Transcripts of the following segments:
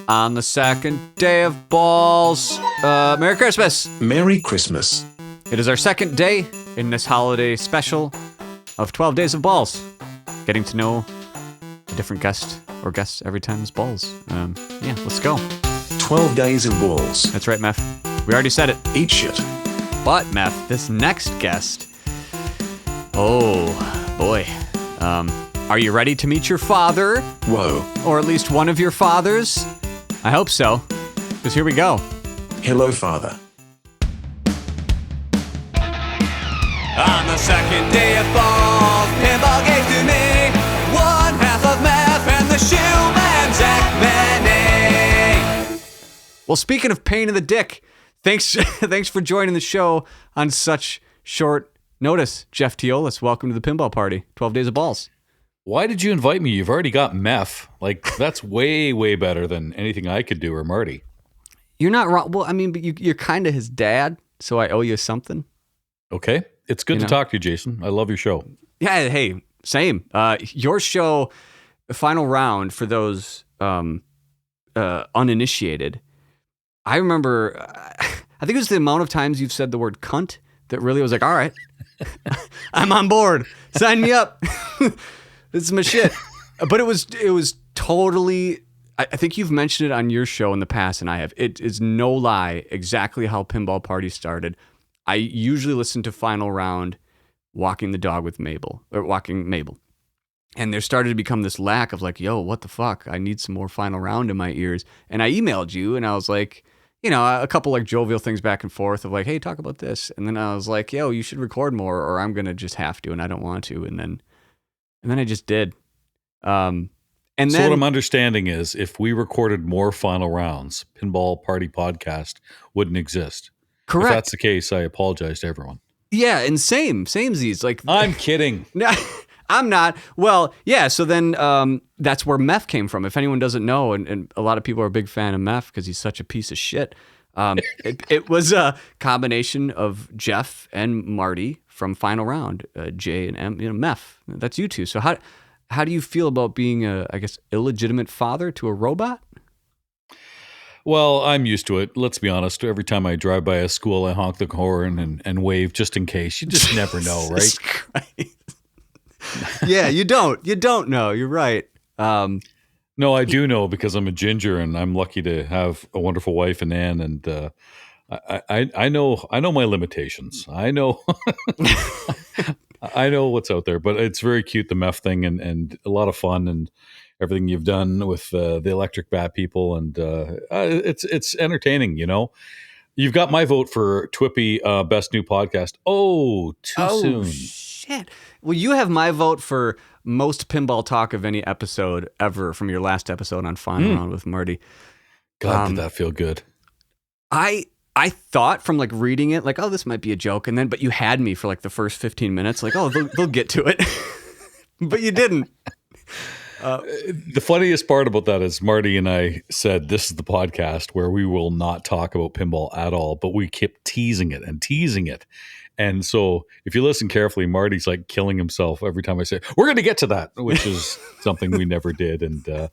on the second day of balls. Merry Christmas. Merry Christmas. It is our second day in this holiday special of 12 Days of Balls. Getting to know a different guest or guests every time it's balls. Yeah, let's go. 12 Days of Balls. That's right, Meth. We already said it. Eat shit. But, Meth, this next guest... Oh, boy. Are you ready to meet your father? Whoa. Or at least one of your fathers? I hope so. Because here we go. Hello, Father. On the second day of fall, Pinball gave to me one half of Meth and the shoeman Zach Manning. Well, speaking of pain in the dick, thanks for joining the show on such short notice. Jeff Teolis, welcome to the Pinball Party, 12 Days of Balls. Why did you invite me? You've already got Meth. Like, that's way, way better than anything I could do or Marty. You're not wrong. Well, I mean, but you're kind of his dad, so I owe you something. Okay. It's good to talk to you, Jason. I love your show. Yeah, hey, same. Your show, Final Round, for those uninitiated, I remember, I think it was the amount of times you've said the word cunt that really was like, all right, I'm on board. Sign me up. This is my shit. But it was totally, I think you've mentioned it on your show in the past, and I have. It is no lie exactly how Pinball Party started. I usually listen to Final Round walking the dog with Mabel, or walking Mabel. And there started to become this lack of like, yo, what the fuck? I need some more Final Round in my ears. And I emailed you and I was like, you know, a couple like jovial things back and forth of like, hey, talk about this. And then I was like, yo, you should record more or I'm going to just have to and I don't want to. And then I just did. And so then what I'm understanding is if we recorded more Final Rounds, Pinball Party Podcast wouldn't exist. Correct. If that's the case, I apologize to everyone. Yeah, and samesies. Like I'm kidding. No, I'm not. Well, yeah, so then that's where Meth came from. If anyone doesn't know, and a lot of people are a big fan of Meth because he's such a piece of shit, it was a combination of Jeff and Marty from Final Round, J and M, Meth. That's you two. So how do you feel about being a, I guess, illegitimate father to a robot? Well, I'm used to it. Let's be honest. Every time I drive by a school, I honk the horn and wave just in case. You just never know, right? Yeah, you don't know. You're right. No, I do know because I'm a ginger and I'm lucky to have a wonderful wife and Ann. And I know my limitations. I know, I know what's out there, but it's very cute, the Meth thing and a lot of fun and everything you've done with the Electric Bat people. And it's entertaining, you know. You've got my vote for Twippy Best New Podcast. Oh, too soon. Shit. Well, you have my vote for most pinball talk of any episode ever from your last episode on Final Round with Marty. God, did that feel good? I thought from like reading it, like, oh, this might be a joke. And then, but you had me for like the first 15 minutes, like, oh, they'll get to it. But you didn't. The funniest part about that is Marty and I said, this is the podcast where we will not talk about pinball at all, but we kept teasing it. And so if you listen carefully, Marty's like killing himself every time I say, we're going to get to that, which is something we never did. And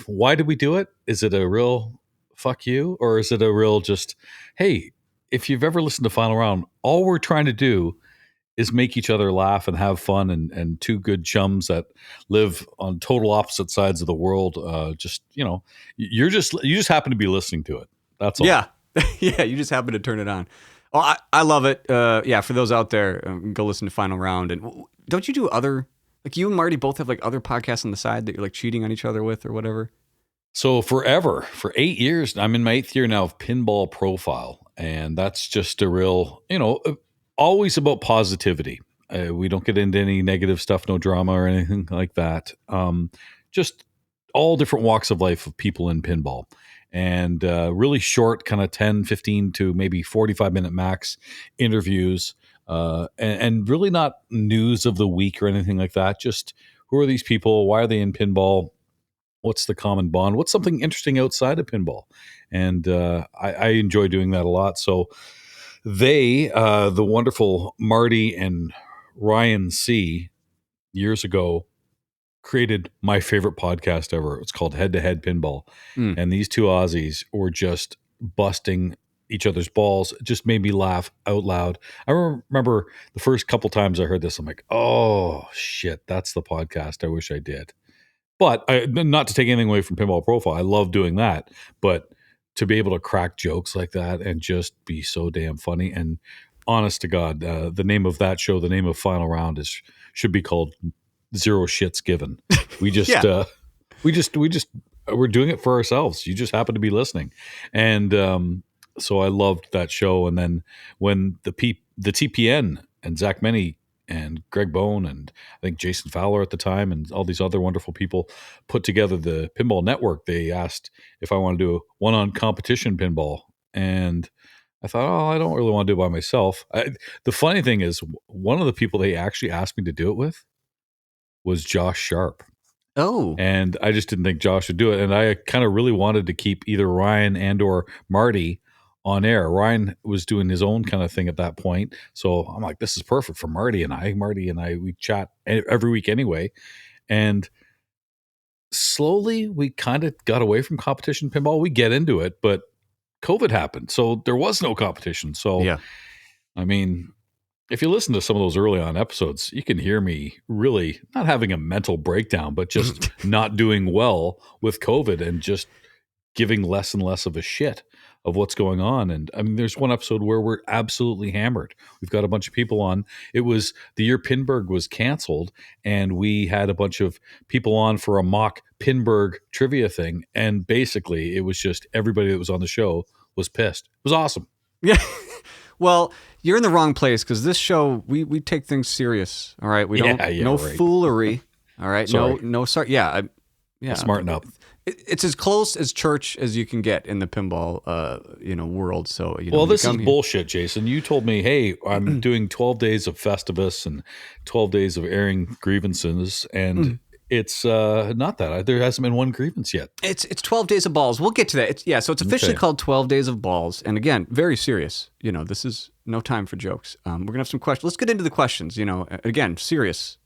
why did we do it? Is it a real fuck you? Or is it a real just, hey, if you've ever listened to Final Round, all we're trying to do is make each other laugh and have fun and two good chums that live on total opposite sides of the world. Just, you know, you just happen to be listening to it. That's all. Yeah. Yeah. You just happen to turn it on. Oh, I love it. Yeah, for those out there, go listen to Final Round. And don't you do other, like you and Marty both have like other podcasts on the side that you're like cheating on each other with or whatever? So for 8 years, I'm in my 8th year now of Pinball Profile. And that's just a real, you know, always about positivity. We don't get into any negative stuff, no drama or anything like that. Just all different walks of life of people in pinball. And really short, kind of 10, 15 to maybe 45-minute max interviews, and really not news of the week or anything like that. Just who are these people? Why are they in pinball? What's the common bond? What's something interesting outside of pinball? And I enjoy doing that a lot. So they, the wonderful Marty and Ryan C., years ago, created my favorite podcast ever. It's called Head to Head Pinball. Mm. And these two Aussies were just busting each other's balls. It just made me laugh out loud. I remember the first couple times I heard this, I'm like, oh shit, that's the podcast I wish I did. But not to take anything away from Pinball Profile, I love doing that. But to be able to crack jokes like that and just be so damn funny. And honest to God, the name of that show, the name of Final Round should be called Zero Shits Given. We just, Yeah. we're doing it for ourselves. You just happen to be listening. And so I loved that show. And then when the TPN and Zach Meny and Greg Bone and I think Jason Fowler at the time and all these other wonderful people put together the Pinball Network, they asked if I want to do a one-on competition pinball. And I thought, oh, I don't really want to do it by myself. The funny thing is, one of the people they actually asked me to do it with was Josh Sharp. Oh. And I just didn't think Josh would do it. And I kind of really wanted to keep either Ryan and or Marty on air. Ryan was doing his own kind of thing at that point. So I'm like, this is perfect for Marty and I. Marty and I, we chat every week anyway. And slowly we kind of got away from competition pinball. We get into it, but COVID happened. So there was no competition. So, Yeah. I mean, if you listen to some of those early on episodes, you can hear me really not having a mental breakdown, but just not doing well with COVID and just giving less and less of a shit of what's going on. And I mean, there's one episode where we're absolutely hammered. We've got a bunch of people on. It was the year Pinburg was canceled, and we had a bunch of people on for a mock Pinburg trivia thing. And basically, it was just everybody that was on the show was pissed. It was awesome. Yeah. Well, you're in the wrong place because this show, we take things serious. All right. We don't, no right. foolery. All right. Sorry. No, sorry. Yeah. Yeah. Smarten up. It's as close as church as you can get in the pinball, world. So, well, this is bullshit, Jason. You told me, hey, I'm doing 12 days of Festivus and 12 days of airing grievances, and it's not that. There hasn't been one grievance yet. It's 12 days of balls. We'll get to that. So it's officially called 12 days of balls. And again, very serious. This is no time for jokes. We're going to have some questions. Let's get into the questions. Again, serious,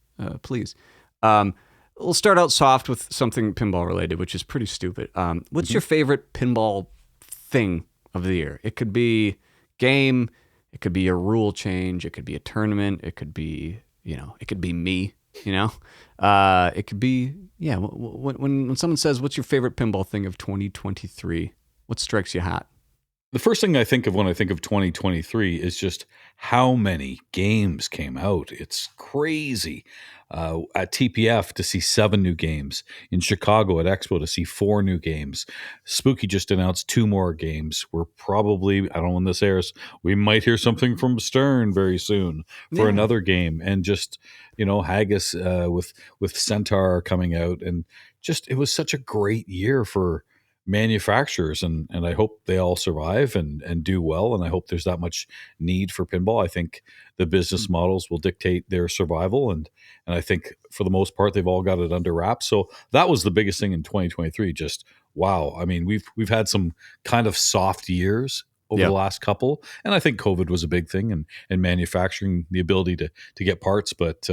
please. We'll start out soft with something pinball related, which is pretty stupid. What's your favorite pinball thing of the year? It could be game. It could be a rule change. It could be a tournament. It could be, it could be me, it could be, when someone says, what's your favorite pinball thing of 2023? What strikes you hot? The first thing I think of when I think of 2023 is just how many games came out. It's crazy. At TPF to see 7 new games. In Chicago at Expo to see 4 new games. Spooky just announced 2 more games. We're probably, I don't know when this airs, we might hear something from Stern very soon for another game. And just, Haggis with Centaur coming out. And just, it was such a great year for manufacturers, and I hope they all survive and do well, and I hope there's that much need for pinball. I think the business models will dictate their survival, and I think for the most part they've all got it under wraps. So that was the biggest thing in 2023. Just wow. I mean, we've had some kind of soft years over the last couple, and I think COVID was a big thing, and manufacturing, the ability to get parts, but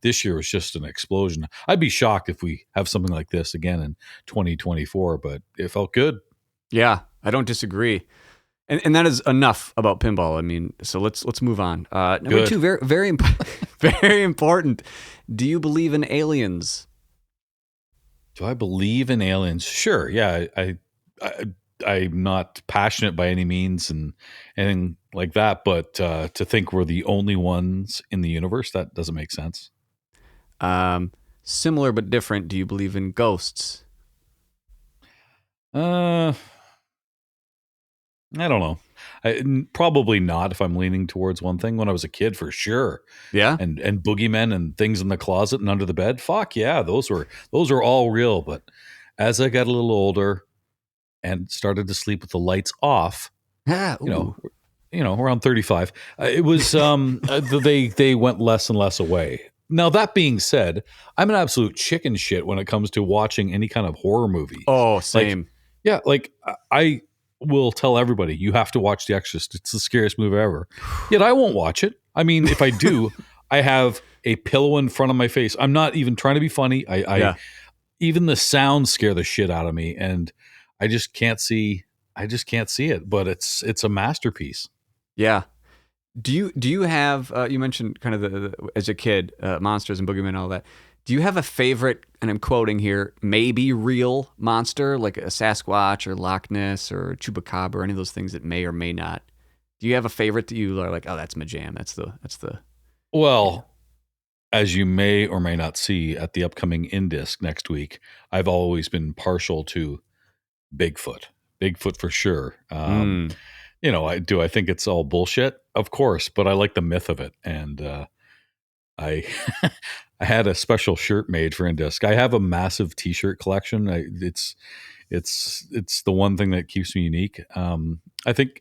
this year was just an explosion. I'd be shocked if we have something like this again in 2024, but it felt good. Yeah, I don't disagree. And that is enough about pinball. I mean, so let's move on. Number 2, very, very, very important. Do you believe in aliens? Do I believe in aliens? Sure. Yeah. I'm not passionate by any means and anything like that, but to think we're the only ones in the universe, that doesn't make sense. Similar but different. Do you believe in ghosts? I don't know. Probably not if I'm leaning towards one thing. When I was a kid, for sure. Yeah. And boogeymen and things in the closet and under the bed. Fuck yeah. Those were all real. But as I got a little older and started to sleep with the lights off, around 35, it was, they went less and less away. Now, that being said, I'm an absolute chicken shit when it comes to watching any kind of horror movie. Oh, same. I will tell everybody, you have to watch The Exorcist. It's the scariest movie ever. Yet I won't watch it. I mean, if I do, I have a pillow in front of my face. I'm not even trying to be funny. I even the sounds scare the shit out of me, and I just can't see. I just can't see it. But it's a masterpiece. Yeah. Do you have? You mentioned kind of the as a kid, monsters and boogeymen and all that. Do you have a favorite? And I'm quoting here, maybe real monster like a Sasquatch or Loch Ness or Chupacabra or any of those things that may or may not. Do you have a favorite that you are like? Oh, that's my jam. That's the. Well, as you may or may not see at the upcoming Indisc next week, I've always been partial to Bigfoot. Bigfoot for sure. I think it's all bullshit? Of course, but I like the myth of it. And I I had a special shirt made for Indisc. I have a massive T-shirt collection. It's the one thing that keeps me unique. I think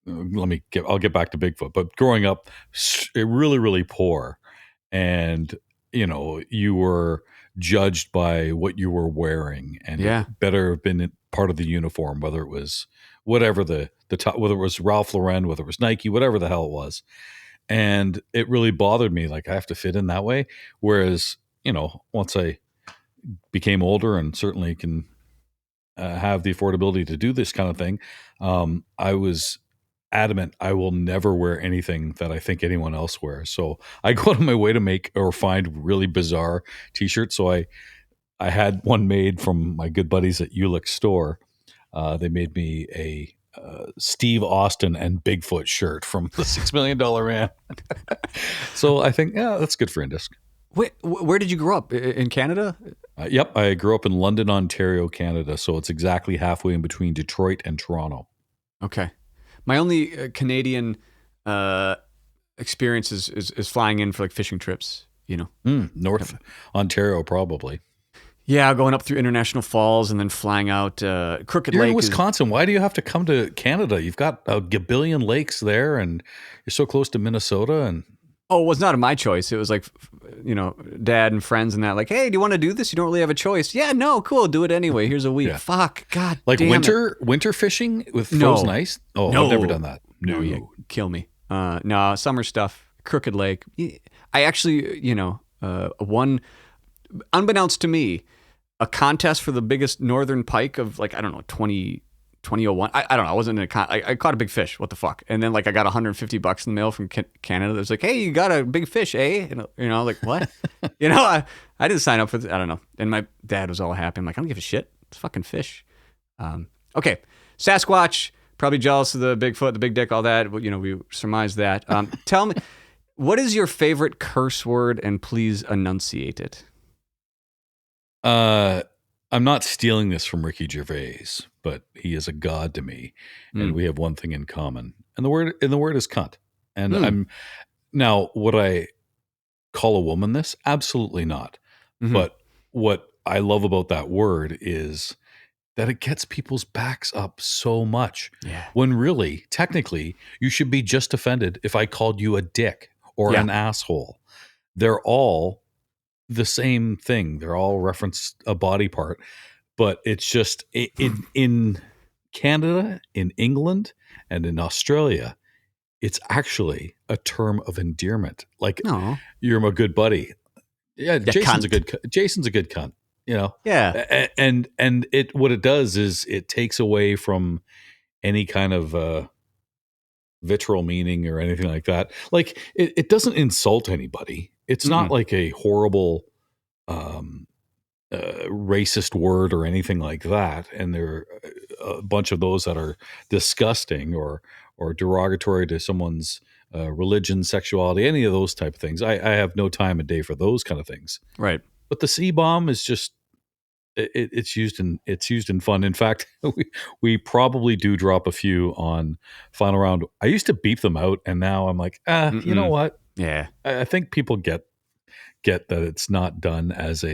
I'll get back to Bigfoot, but growing up, really, really poor, and you were judged by what you were wearing, and it better have been part of the uniform, whether it was whatever the top, whether it was Ralph Lauren, whether it was Nike, whatever the hell it was, and it really bothered me. Like I have to fit in that way. Whereas once I became older and certainly can have the affordability to do this kind of thing, I was adamant I will never wear anything that I think anyone else wears. So I go out of my way to make or find really bizarre T-shirts. So I had one made from my good buddies at Ulick's store. They made me a Steve Austin and Bigfoot shirt from the $6 Million Man. So I think, that's good for Indisc. Wait, where did you grow up? In Canada? Yep. I grew up in London, Ontario, Canada. So it's exactly halfway in between Detroit and Toronto. Okay. My only Canadian experience is flying in for like fishing trips, North Ontario, probably. Yeah, going up through International Falls and then flying out Crooked You're Lake. in Wisconsin. Why do you have to come to Canada? You've got a gabillion lakes there, and you're so close to Minnesota. And oh, it was not my choice. It was like, dad and friends and that. Like, hey, do you want to do this? You don't really have a choice. Yeah, no, cool. Do it anyway. Here's a week. Yeah. Fuck, God. Like damn winter fishing with frozen ice. Oh, no. I've never done that. No, you kill me. No, summer stuff. Crooked Lake. I actually, won, unbeknownst to me, a contest for the biggest northern pike of 2001. I don't know. I wasn't in I caught a big fish. What the fuck? And then I got $150 in the mail from Canada. It was like, hey, you got a big fish, eh? And, like what? I didn't sign up for this. I don't know. And my dad was all happy. I'm like, I don't give a shit. It's fucking fish. Okay. Sasquatch, probably jealous of the Bigfoot, the big dick, all that. We surmised that. Tell me, what is your favorite curse word, and please enunciate it? I'm not stealing this from Ricky Gervais, but he is a god to me, and we have one thing in common. And the word is cunt. And I'm now, would I call a woman this? Absolutely not. Mm-hmm. But what I love about that word is that it gets people's backs up so much. Yeah. When really, technically, you should be just offended if I called you a dick or an asshole. They're all the same thing. They're all reference a body part, but it's just in Canada, in England, and in Australia, it's actually a term of endearment. Like, you're my good buddy. Yeah, Jason's a good cunt. Yeah. And what it does is it takes away from any kind of vitriol meaning or anything like that. Like it doesn't insult anybody. It's not like a horrible racist word or anything like that. And there are a bunch of those that are disgusting or derogatory to someone's religion, sexuality, any of those type of things. I have no time of day for those kind of things. Right. But the C-bomb is just it's used in fun. In fact, we probably do drop a few on final round. I used to beep them out, and now I'm like, you know what? Yeah, I think people get that it's not done as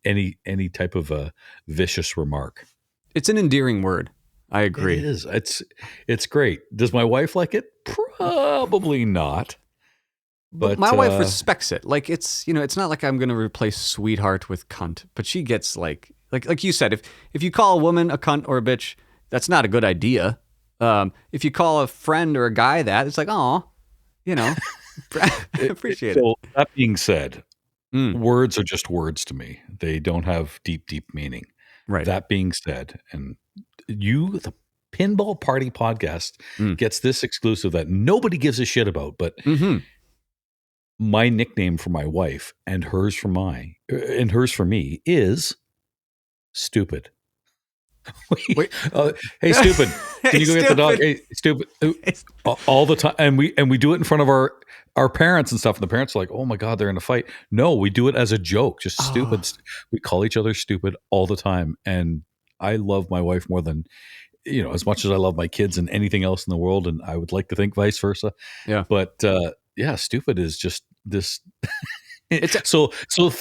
any type of a vicious remark. It's an endearing word. I agree. It is. It's great. Does my wife like it? Probably not. But my wife respects it. Like it's not like I'm going to replace sweetheart with cunt, but she gets like you said, if you call a woman a cunt or a bitch, that's not a good idea. If you call a friend or a guy that, it's like, oh, Appreciate it. So that being said, Mm, words are just words to me. They don't have deep, deep meaning. right. That being said, and the Pinball Party Podcast Mm. gets this exclusive that nobody gives a shit about, but Mm-hmm. my nickname for my wife and hers for me is Stupid. Wait. Hey, Stupid, can you go get the dog? Stupid. Hey, Stupid, all the time, and we do it in front of our parents and stuff. And the parents are like, "Oh my god, they're in a fight." No, we do it as a joke, just stupid. We call each other stupid all the time, and I love my wife more than as much as I love my kids and anything else in the world, and I would like to think vice versa. Yeah. But yeah, stupid is just this. So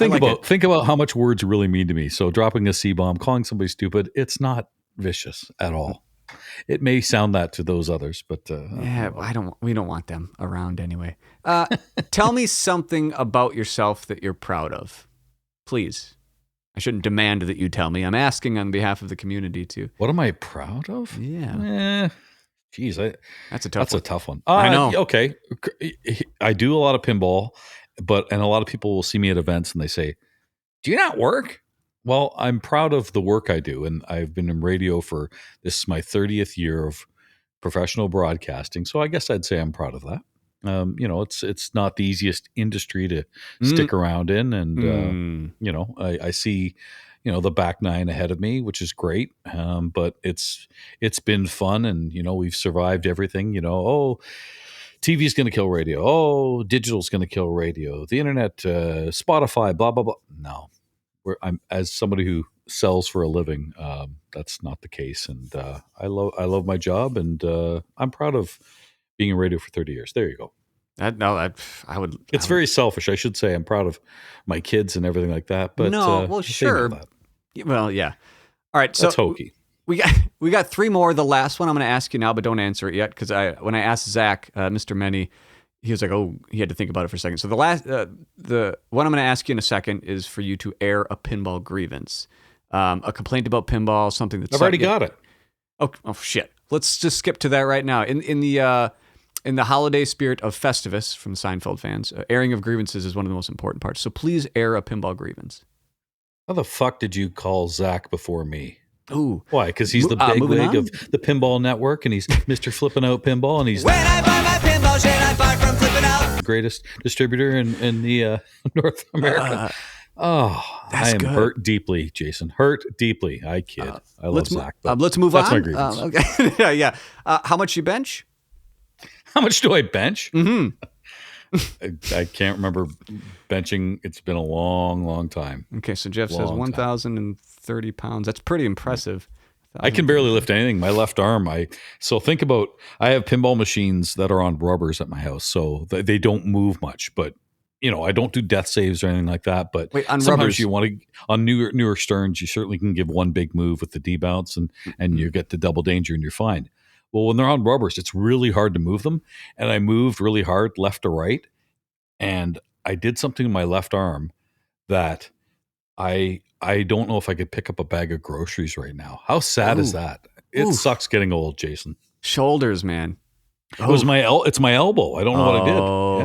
like think about how much words really mean to me. So dropping a C-bomb, calling somebody stupid, it's not vicious at all. It may sound that to those others, but Yeah, we don't want them around anyway. Tell me something about yourself that you're proud of, please. I shouldn't demand that you tell me. I'm asking on behalf of the community too. What am I proud of? Yeah. Geez, That's a tough one. one. I know. Okay, I do a lot of pinball, and a lot of people will see me at events and they say, "Do you not work?" Well, I'm proud of the work I do, and I've been in radio for this is my 30th year of professional broadcasting, so I guess I'd say I'm proud of that. It's not the easiest industry to stick around in, and I see the back nine ahead of me, which is great, but it's been fun, and we've survived everything. TV is going to kill radio. Oh, digital is going to kill radio. The internet, Spotify, blah blah blah. No, I'm as somebody who sells for a living. That's not the case, and I love my job, and I'm proud of being in radio for 30 years. There you go. I would. It's very selfish. I should say I'm proud of my kids and everything like that. But no, well, they know sure. that. Well, yeah. All right, so That's hokey. we got three more. The last one I'm going to ask you now, but don't answer it yet because when I asked Zach, Mr. Many, he was like, "Oh, he had to think about it for a second." So the one I'm going to ask you in a second is for you to air a pinball grievance, a complaint about pinball, something that's I've already got it. Oh shit! Let's just skip to that right now. In the holiday spirit of Festivus from the Seinfeld fans, airing of grievances is one of the most important parts. So please air a pinball grievance. How the fuck did you call Zach before me? Ooh. Why? Because he's the bigwig of the Pinball Network, and he's Mr. Flippin' Out Pinball, and he's When I buy my pinball shit, I buy from Flippin' Out. the greatest distributor in the North America. I am good. hurt deeply, Jason. Hurt deeply. I kid. I love Zach. but Let's move that's on. my grievance. Okay. yeah. How much you bench? How much do I bench? Mm-hmm. I can't remember benching. It's been a long, long time. Okay, so Jeff says Long time. 1,030 pounds. That's pretty impressive. I can barely lift anything. My left arm. So think about. I have pinball machines that are on rubbers at my house, so they don't move much. But I don't do death saves or anything like that. But Wait, on sometimes rubbers? you want to on newer Stearns. You certainly can give one big move with the D bounce, and you get the double danger, and you're fine. Well, when they're on rubbers, it's really hard to move them. And I moved really hard left to right. And I did something in my left arm that I don't know if I could pick up a bag of groceries right now. How sad is that? It sucks getting old, Jason. Shoulders, man. It was it's my elbow. I don't know what I did.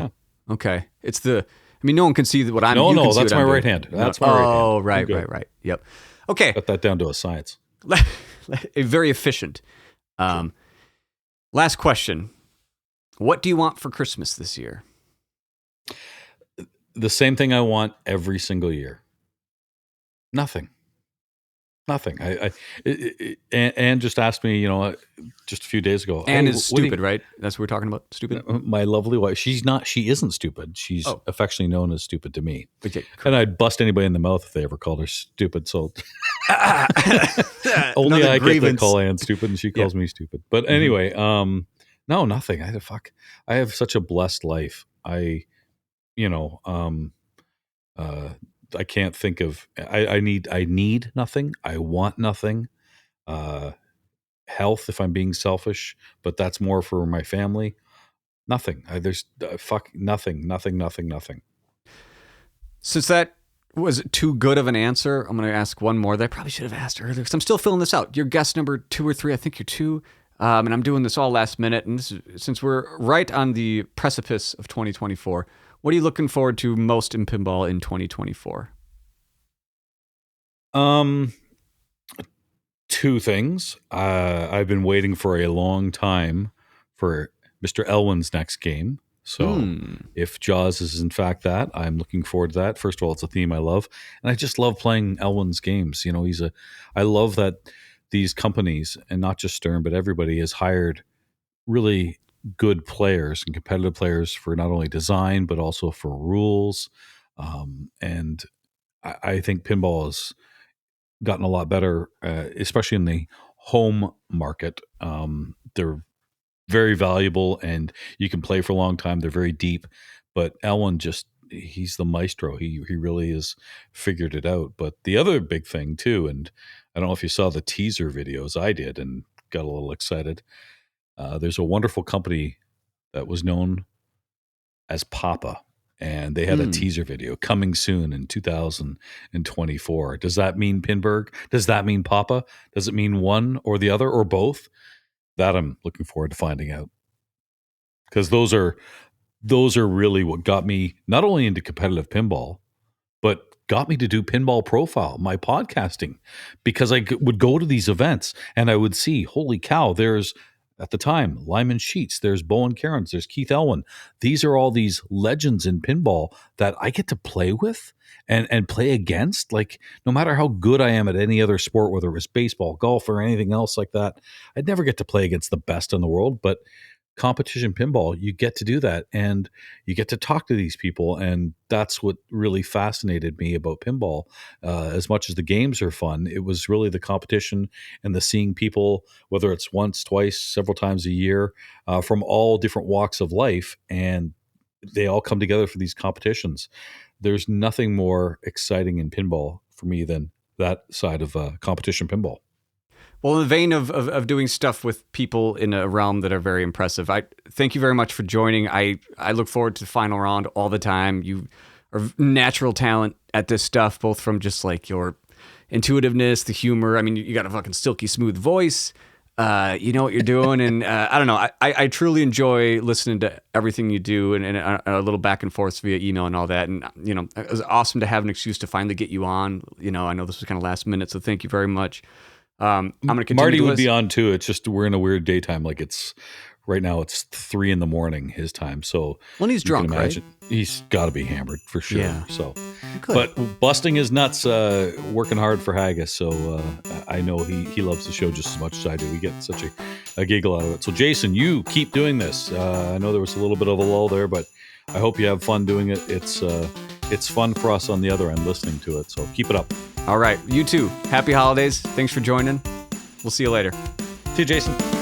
Yeah. Okay. No one can see what I'm No, you can see that's what my I'm right doing. hand. That's my right hand. Oh, I'm right. good. Yep. Okay. Got that down to a science. Very efficient. Last question. What do you want for Christmas this year? The same thing I want every single year. Nothing. Anne just asked me, just a few days ago. Anne "Hey, is what do you-" stupid, right? That's what we're talking about? Stupid? My lovely wife. She isn't stupid. She's affectionately known as stupid to me. Okay, cool. And I'd bust anybody in the mouth if they ever called her stupid. So only Another I get to grievance. call Anne stupid, and she calls me stupid. But anyway, no, nothing. I have such a blessed life. I can't think of. I need nothing. I want nothing. Health, if I'm being selfish, but that's more for my family. Nothing. There's nothing. Since that was too good of an answer, I'm going to ask one more that I probably should have asked earlier because I'm still filling this out. You're guest number 2 or 3. I think you're 2. And I'm doing this all last minute. And since we're right on the precipice of 2024, what are you looking forward to most in pinball in 2024? Two things. I've been waiting for a long time for Mr. Elwin's next game. So if Jaws is in fact that, I'm looking forward to that. First of all, it's a theme I love. And I just love playing Elwin's games. You know, I love that these companies, and not just Stern, but everybody has hired really good players and competitive players for not only design, but also for rules. And I think pinball has gotten a lot better, especially in the home market. They're very valuable and you can play for a long time. They're very deep, but Elwin he's the maestro. He really has figured it out. But the other big thing too, and I don't know if you saw the teaser videos, I did and got a little excited. There's a wonderful company that was known as Papa, and they had a teaser video coming soon in 2024. Does that mean Pinburg? Does that mean Papa? Does it mean one or the other or both? That I'm looking forward to finding out, because those are really what got me not only into competitive pinball, but got me to do Pinball Profile, my podcasting, because I would go to these events and I would see, holy cow, there's at the time Lyman Sheets, there's Bowen Cairns, there's Keith Elwin. These are all these legends in pinball that I get to play with and play against. Like, no matter how good I am at any other sport, whether it was baseball, golf, or anything else like that, I'd never get to play against the best in the world. But competition pinball, you get to do that and you get to talk to these people, and that's what really fascinated me about pinball. As much as the games are fun, it was really the competition and the seeing people, whether it's once, twice, several times a year, from all different walks of life, and they all come together for these competitions. There's nothing more exciting in pinball for me than that side of competition pinball. Well, in the vein of doing stuff with people in a realm that are very impressive, I thank you very much for joining. I look forward to the final round all the time. You are natural talent at this stuff, both from just like your intuitiveness, the humor. I mean, you got a fucking silky smooth voice. You know what you're doing. And I don't know. I truly enjoy listening to everything you do and a little back and forth via email and all that. And, you know, it was awesome to have an excuse to finally get you on. You know, I know this was kind of last minute, so thank you very much. I'm going to continue. Marty would be on too. It's just we're in a weird daytime. Like right now it's 3 a.m. his time. So when he's drunk, right? He's got to be hammered for sure. Yeah. So, good. But busting his nuts, working hard for Haggis. So I know he loves the show just as much as I do. We get such a giggle out of it. So Jason, you keep doing this. I know there was a little bit of a lull there, but I hope you have fun doing it. It's fun for us on the other end listening to it. So keep it up. All right. You too. Happy holidays. Thanks for joining. We'll see you later. See you, Jason.